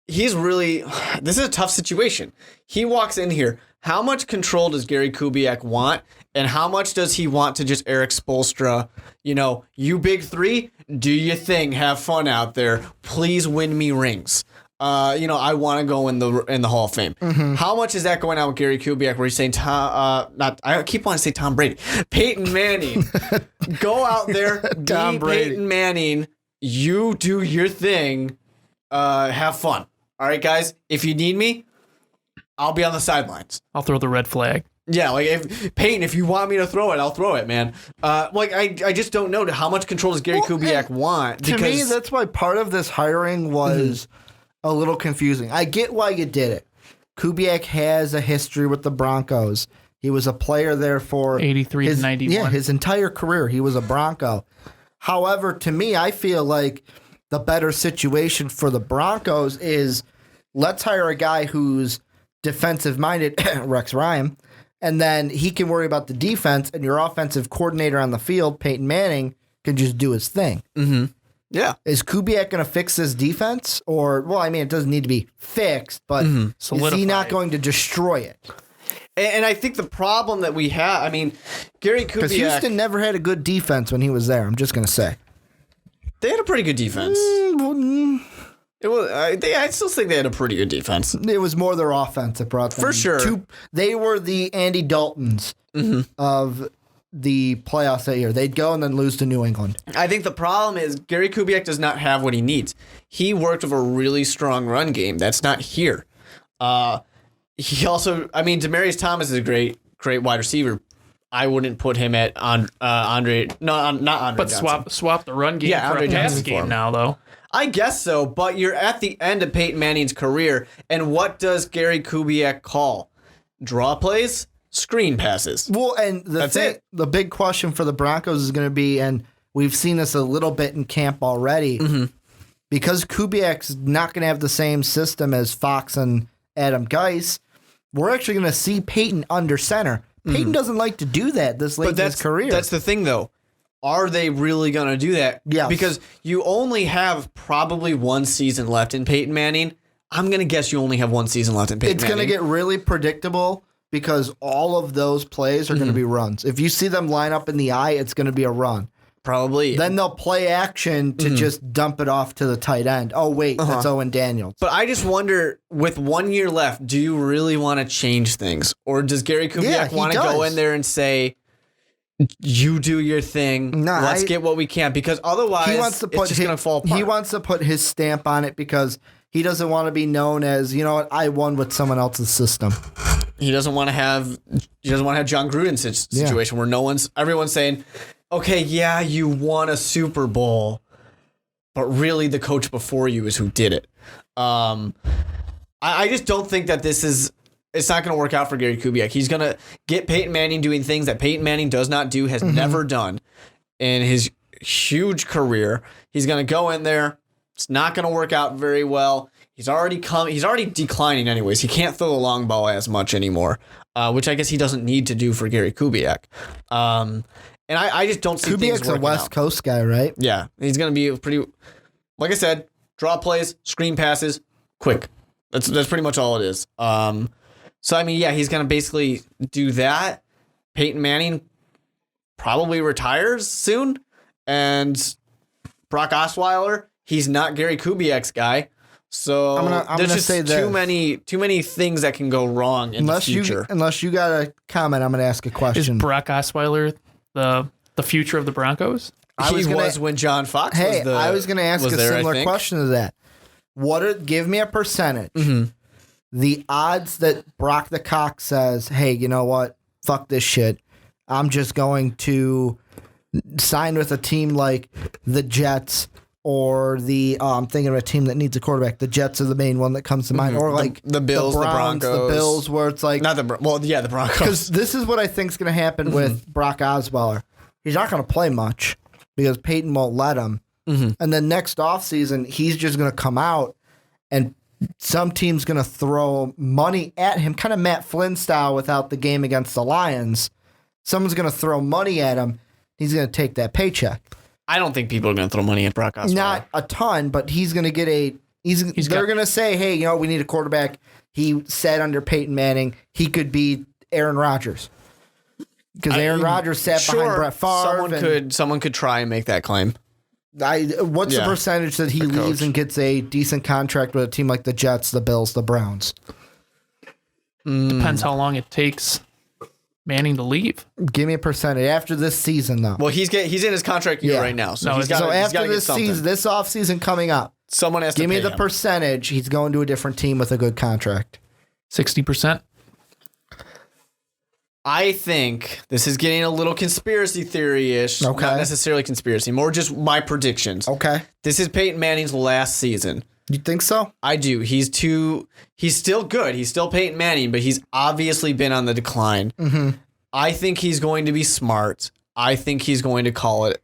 he's really, this is a tough situation. He walks in here, how much control does Gary Kubiak want, and how much does he want to just Eric Spoelstra, you big three, do your thing, have fun out there, please win me rings. I want to go in the Hall of Fame. Mm-hmm. How much is that going out with Gary Kubiak where he's saying I keep wanting to say Tom Brady. Peyton Manning. Go out there, be Peyton Manning, you do your thing, have fun. All right, guys, if you need me, I'll be on the sidelines. I'll throw the red flag. Yeah, if you want me to throw it, I'll throw it, man. I just don't know how much control does Gary Kubiak want. To me, that's why part of this hiring was a little confusing. I get why you did it. Kubiak has a history with the Broncos. He was a player there for 83 to 91. Yeah, his entire career, he was a Bronco. However, to me, I feel like the better situation for the Broncos is let's hire a guy who's defensive-minded, Rex Ryan, and then he can worry about the defense, and your offensive coordinator on the field, Peyton Manning, can just do his thing. Mm-hmm. Yeah. Is Kubiak going to fix this defense? It doesn't need to be fixed, but is he not going to destroy it? And I think the problem that we have, Gary Kubiak... Because Houston never had a good defense when he was there, I'm just going to say. They had a pretty good defense. I still think they had a pretty good defense. It was more their offense that brought them. For sure. They were the Andy Daltons of the playoffs that year. They'd go and then lose to New England. I think the problem is Gary Kubiak does not have what he needs. He worked with a really strong run game. That's not here. He also, Demaryius Thomas is a great wide receiver. I wouldn't put him at not Andre But Johnson. swap the run game for Andre a pass Johnson game now, though. I guess so, but you're at the end of Peyton Manning's career, and what does Gary Kubiak call? Draw plays? Screen passes. Well, and the big question for the Broncos is going to be, and we've seen this a little bit in camp already, because Kubiak's not going to have the same system as Fox and Adam Geis, we're actually going to see Peyton under center. Peyton doesn't like to do that this late in his career. That's the thing, though. Are they really going to do that? Yes. Because you only have probably one season left in Peyton Manning. I'm going to guess you only have one season left in Peyton Manning. It's going to get really predictable because all of those plays are going to be runs. If you see them line up in the eye, it's going to be a run. Probably. Then they'll play action to just dump it off to the tight end. Oh, wait, that's Owen Daniels. But I just wonder, with 1 year left, do you really want to change things? Or does Gary Kubiak want to go in there and say, you do your thing, let's get what we can? Because otherwise, it's just going to fall apart. He wants to put his stamp on it because he doesn't want to be known as, I won with someone else's system. He doesn't want to have John Gruden's situation where everyone's saying, okay, yeah, you won a Super Bowl, but really the coach before you is who did it. I just don't think that it's not going to work out for Gary Kubiak. He's going to get Peyton Manning doing things that Peyton Manning does not do, has never done in his huge career. He's going to go in there. It's not going to work out very well. He's already declining anyways. He can't throw the long ball as much anymore, which I guess he doesn't need to do for Gary Kubiak. And I just don't see things Kubiak's working a West out. Coast guy, right? Yeah, he's going to be pretty, like I said, draw plays, screen passes, quick. That's pretty much all it is. He's going to basically do that. Peyton Manning probably retires soon, and Brock Osweiler, he's not Gary Kubiak's guy. So there's just say too many things that can go wrong in the future. Unless you got a comment, I'm going to ask a question. Is Brock Osweiler the future of the Broncos? He was when John Fox was the. I was going to ask a similar question to that. Give me a percentage. The odds that Brock the Cock says, hey, you know what? Fuck this shit. I'm just going to sign with a team like the Jets or I'm thinking of a team that needs a quarterback. The Jets are the main one that comes to mind. Or like the Bills, the Browns, the Broncos. The Bills, where it's like... the Broncos. Because this is what I think is going to happen with Brock Osweiler. He's not going to play much because Peyton won't let him. And then next offseason, he's just going to come out and some team's going to throw money at him, kind of Matt Flynn style without the game against the Lions. Someone's going to throw money at him. He's going to take that paycheck. I don't think people are going to throw money at Brock Osweiler. Not a ton, but he's going to get a They're going to say, hey, we need a quarterback. He sat under Peyton Manning. He could be Aaron Rodgers. Because Aaron Rodgers sat behind Brett Favre. Someone could try and make that claim. What's the percentage that he leaves and gets a decent contract with a team like the Jets, the Bills, the Browns? Depends how long it takes Manning to leave. Give me a percentage after this season, though. Well, he's in his contract year right now, so after this season, this offseason coming up, someone has to give me the percentage. He's going to a different team with a good contract. 60%. I think this is getting a little conspiracy theory-ish. Okay. Not necessarily conspiracy, more just my predictions. Okay. This is Peyton Manning's last season. You think so? I do. He's still good. He's still Peyton Manning, but he's obviously been on the decline. Mm-hmm. I think he's going to be smart. I think he's going to call it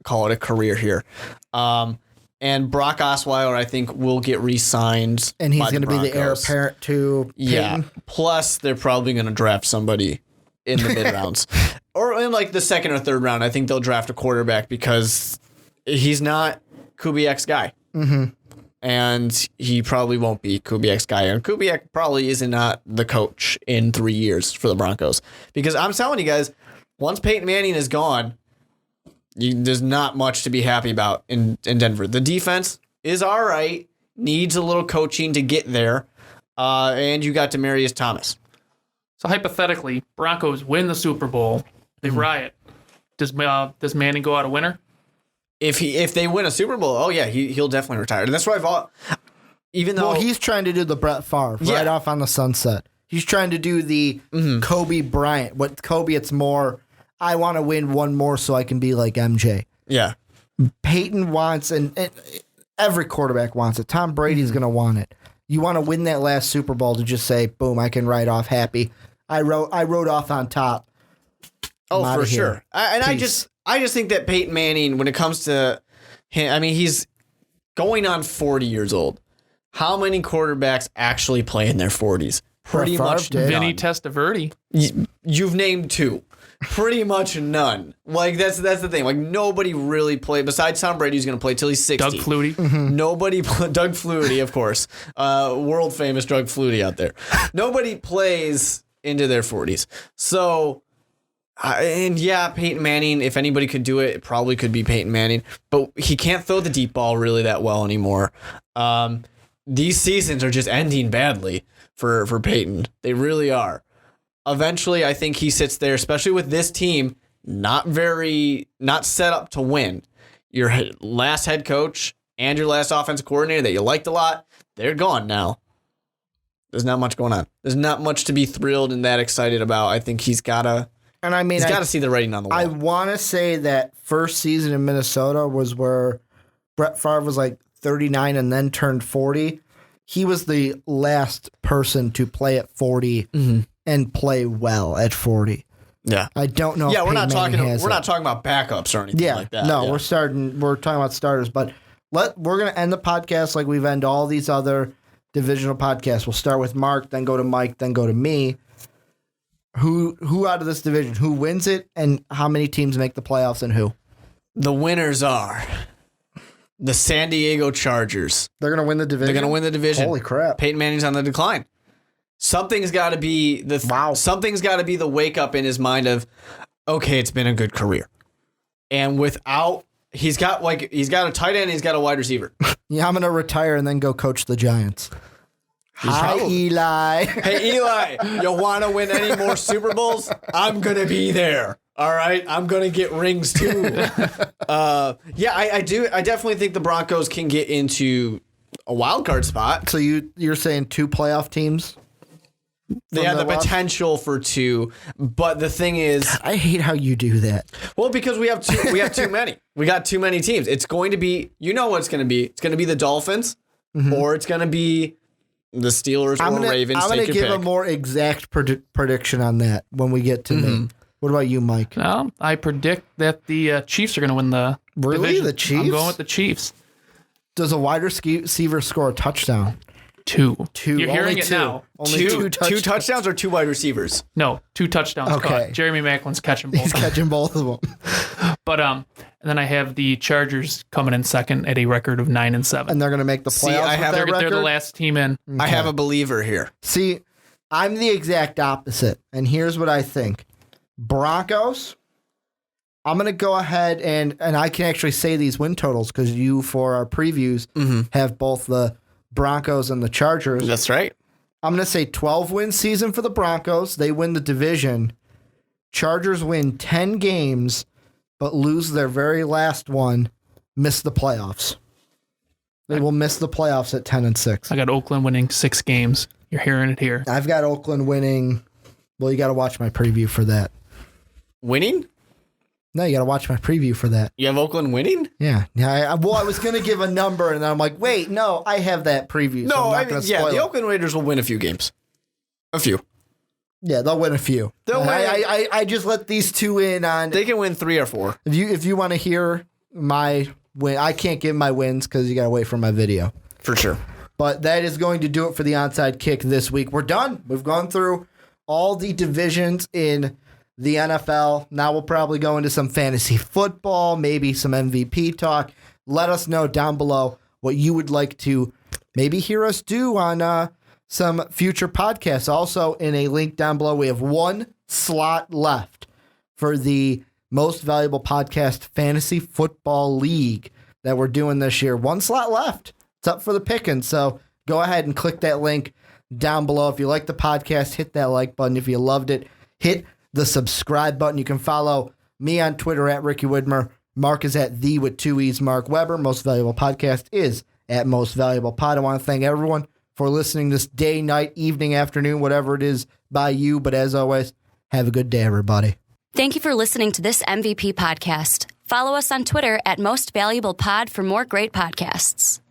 a career here. And Brock Osweiler, I think, will get re-signed. And he's going to be the heir apparent to Peyton. Yeah. Plus, they're probably going to draft somebody in the mid rounds or in like the second or third round. I think they'll draft a quarterback because he's not Kubiak's guy. Mm-hmm. And he probably won't be Kubiak's guy. And Kubiak probably is not the coach in 3 years for the Broncos. Because I'm telling you guys, once Peyton Manning is gone, there's not much to be happy about in Denver. The defense is all right, needs a little coaching to get there. And you got Demaryius Thomas. So hypothetically, Broncos win the Super Bowl, they riot. Does Manning go out a winner? If they win a Super Bowl, he'll definitely retire. And that's why even though he's trying to do the Brett Favre right off on the sunset. He's trying to do the Kobe Bryant. With Kobe, it's more, I want to win one more so I can be like MJ. Yeah. Peyton wants, and every quarterback wants it. Tom Brady's going to want it. You want to win that last Super Bowl to just say, boom, I can ride off happy. I rode off on top. Oh, for sure. I just think that Peyton Manning, when it comes to him, I mean, he's going on 40 years old. How many quarterbacks actually play in their 40s? Pretty much none. Vinny Testaverde. You've named two. Pretty much none. Like, that's the thing. Like, nobody really played, besides Tom Brady, who's going to play till he's 60. Doug Flutie. Doug Flutie, of course. World famous Doug Flutie out there. Nobody plays into their 40s. So, Peyton Manning, if anybody could do it, it probably could be Peyton Manning. But he can't throw the deep ball really that well anymore. These seasons are just ending badly for Peyton. They really are. Eventually, I think he sits there, especially with this team, not set up to win. Your last head coach and your last offensive coordinator that you liked a lot, they're gone now. There's not much going on. There's not much to be thrilled and that excited about. I think he's got to see the writing on the wall. I want to say that first season in Minnesota was where Brett Favre was like 39 and then turned 40. He was the last person to play at 40 and play well at 40. Yeah. I don't know. Yeah, we're not talking about backups or anything like that. No, we're talking about starters, but we're going to end the podcast like we've ended all these other divisional podcasts. We'll start with Mark, then go to Mike, then go to me. Who out of this division, who wins it, and how many teams make the playoffs, and who? The winners are the San Diego Chargers. They're going to win the division? Holy crap. Peyton Manning's on the decline. Something's got to be the wake up in his mind of, okay, it's been a good career. And he's got a tight end, he's got a wide receiver. Yeah, I'm going to retire and then go coach the Giants. Hi, Eli. Hey, Eli, you want to win any more Super Bowls? I'm going to be there. All right. I'm going to get rings too. I do. I definitely think the Broncos can get into a wild card spot. So you're saying 2 playoff teams? They have the potential for 2, but the thing is, I hate how you do that. Well, because we have too many. We got too many teams. It's going to be, what it's going to be. It's going to be the Dolphins, or it's going to be the Steelers or Ravens. I'm going to give a more exact prediction on that when we get to me. What about you, Mike? I predict that the Chiefs are going to win the division. The Chiefs? I'm going with the Chiefs. Does a wide receiver score a touchdown? 2. You're hearing it now. Only 2 touchdowns. 2 touchdowns or 2 wide receivers? No, 2 touchdowns. Okay. Caught. Jeremy Macklin's catching both. He's catching both of them. But And then I have the Chargers coming in second at a record of 9-7. And they're going to make the playoffs. They're the last team in. Okay. I have a believer here. See, I'm the exact opposite. And here's what I think. Broncos, I'm going to go ahead and I can actually say these win totals because you, for our previews, have both the Broncos and the Chargers. That's right. I'm going to say 12-win season for the Broncos. They win the division. Chargers win 10 games, but lose their very last one, miss the playoffs. They will miss the playoffs at 10-6. I got Oakland winning 6 games. You're hearing it here. I've got Oakland winning. Well, you got to watch my preview for that. Winning? No, you got to watch my preview for that. You have Oakland winning? Yeah. I was going to give a number, and then I'm like, wait, no, I have that preview. So I'm not going to spoil the it. Oakland Raiders will win a few games. A few. Yeah, they'll win a few. They'll win. I just let these two in on. They can win 3 or 4. If you want to hear my win, I can't give my wins because you got to wait for my video. For sure. But that is going to do it for the Onside Kick this week. We're done. We've gone through all the divisions in the NFL. Now we'll probably go into some fantasy football, maybe some MVP talk. Let us know down below what you would like to maybe hear us do on some future podcasts. Also, in a link down below, we have 1 slot left for the Most Valuable Podcast Fantasy Football League that we're doing this year. 1 slot left. It's up for the picking. So go ahead and click that link down below. If you like the podcast, hit that like button. If you loved it, hit the subscribe button. You can follow me on Twitter at Ricky Widmer. Mark is at the with 2 E's Mark Weber. Most Valuable Podcast is at Most Valuable Pod. I want to thank everyone for listening this day, night, evening, afternoon, whatever it is by you. But as always, have a good day, everybody. Thank you for listening to this MVP podcast. Follow us on Twitter at Most Valuable Pod for more great podcasts.